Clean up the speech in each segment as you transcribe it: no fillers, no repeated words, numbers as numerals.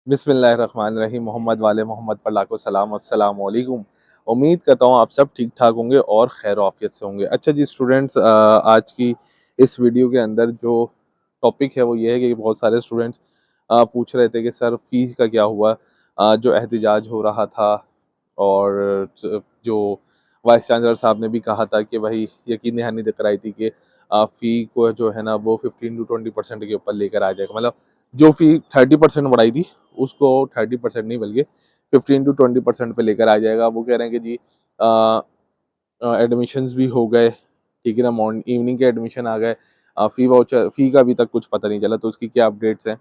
बिस्मिल्लाहिर्रहमानिर्रहीम। मोहम्मद वाले मोहम्मद पर लाखों सलाम। अस्सलाम वालेकुम। उम्मीद करता हूँ आप सब ठीक ठाक होंगे और खैर आफियत से होंगे। अच्छा जी स्टूडेंट्स, आज की इस वीडियो के अंदर जो टॉपिक है वो ये है कि बहुत सारे स्टूडेंट्स पूछ रहे थे कि सर फीस का क्या हुआ। जो एहतजाज हो रहा था और जो वाइस चांसलर साहब ने भी कहा था कि भाई यकीन दहानी दिख रही थी कि फ़ी को जो है ना वो 15 to 20% के ऊपर लेकर आ जाएगा। मतलब जो फ़ी 30% बढ़ाई थी उसको 30% नहीं बल्कि 15 to 20% पे लेकर आ जाएगा। वो कह रहे हैं कि जी एडमिशन्स भी हो गए, ठीक है ना, मॉर्निंग इवनिंग के एडमिशन आ गए। फ़ी वाउचर फ़ी का अभी तक कुछ पता नहीं चला, तो उसकी क्या अपडेट्स हैं।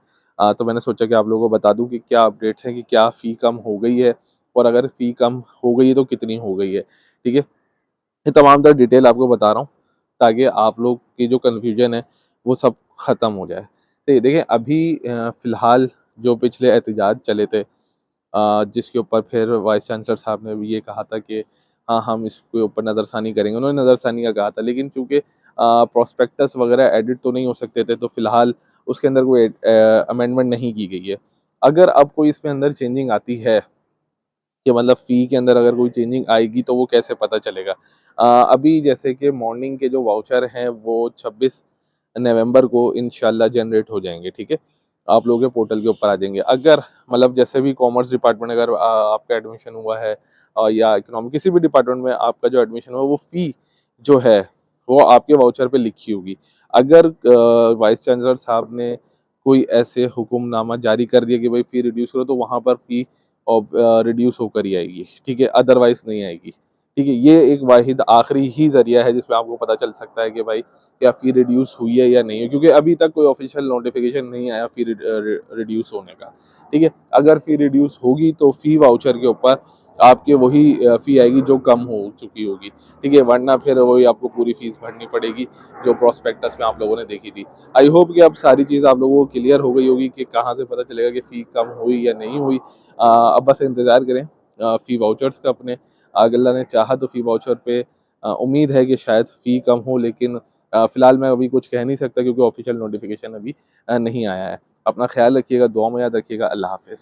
तो मैंने सोचा कि आप लोगों को बता दूं कि क्या अपडेट्स हैं, कि क्या फ़ी कम हो गई है और अगर फ़ी कम हो गई है तो कितनी हो गई है। ठीक है, ये तमाम तर डिटेल आपको बता रहा हूँ ताकि आप लोग की जो कन्फ्यूजन है वो सब ख़त्म हो जाए। तो ये देखिए अभी फ़िलहाल जो पिछले एहतजाज चले थे, जिसके ऊपर फिर वाइस चांसलर साहब ने भी ये कहा था कि हाँ, हम इसके ऊपर नज़रसानी करेंगे। उन्होंने नज़रसानी का कहा था, लेकिन चूँकि प्रोस्पेक्टस वगैरह एडिट तो नहीं हो सकते थे, तो फ़िलहाल उसके अंदर कोई अमेंडमेंट नहीं की गई है। अगर अब कोई इसमें अंदर चेंजिंग आती है कि मतलब फ़ी के अंदर अगर कोई चेंजिंग आएगी तो वो कैसे पता चलेगा? अभी जैसे कि मॉर्निंग के जो वाउचर हैं वो 26 नवंबर को इंशाल्लाह जनरेट हो जाएँगे, ठीक है? आप लोगों के पोर्टल के ऊपर आ जाएँगे। अगर मतलब जैसे भी कॉमर्स डिपार्टमेंट अगर आपका एडमिशन हुआ है या इकोनॉमिक किसी भी डिपार्टमेंट में आपका जो एडमिशन हुआ वो फ़ी जो है वो आपके वाउचर पे लिखी होगी। अगर वाइस चांसलर साहब ने कोई ऐसे हुक्मनामा जारी कर दिया कि भाई फ़ी रिड्यूस करो, तो वहाँ पर फ़ी रिड्यूस होकर ही आएगी, ठीक है? अदरवाइज़ नहीं आएगी, ठीक है? ये एक वाहिद आखिरी ही ज़रिया है जिसमें आपको पता चल सकता है कि भाई क्या फ़ी रिड्यूस हुई है या नहीं है, क्योंकि अभी तक कोई ऑफ़िशियल नोटिफ़िकेशन नहीं आया फ़ी रिड्यूस होने का, ठीक है? अगर फ़ी रिड्यूस होगी तो फ़ी वाउचर के ऊपर आपके वही फ़ी आएगी जो कम हो चुकी होगी, ठीक है? वरना फिर वही आपको पूरी फ़ीस भरनी पड़ेगी जो प्रोस्पेक्टस में आप लोगों ने देखी थी। आई होप कि अब सारी चीज़ आप लोगों को क्लियर हो गई होगी कि कहाँ से पता चलेगा कि फ़ी कम हुई या नहीं हुई। अब बस इंतज़ार करें फ़ी वाउचर्स का अपने। अगर अल्लाह ने चाहा तो फ़ी वाउचर पे उम्मीद है कि शायद फ़ी कम हो, लेकिन फ़िलहाल मैं अभी कुछ कह नहीं सकता क्योंकि ऑफ़िशियल नोटिफ़िकेशन अभी नहीं आया है। अपना ख़्याल रखिएगा, दुआ में याद रखिएगा। अल्लाह हाफ़िज़।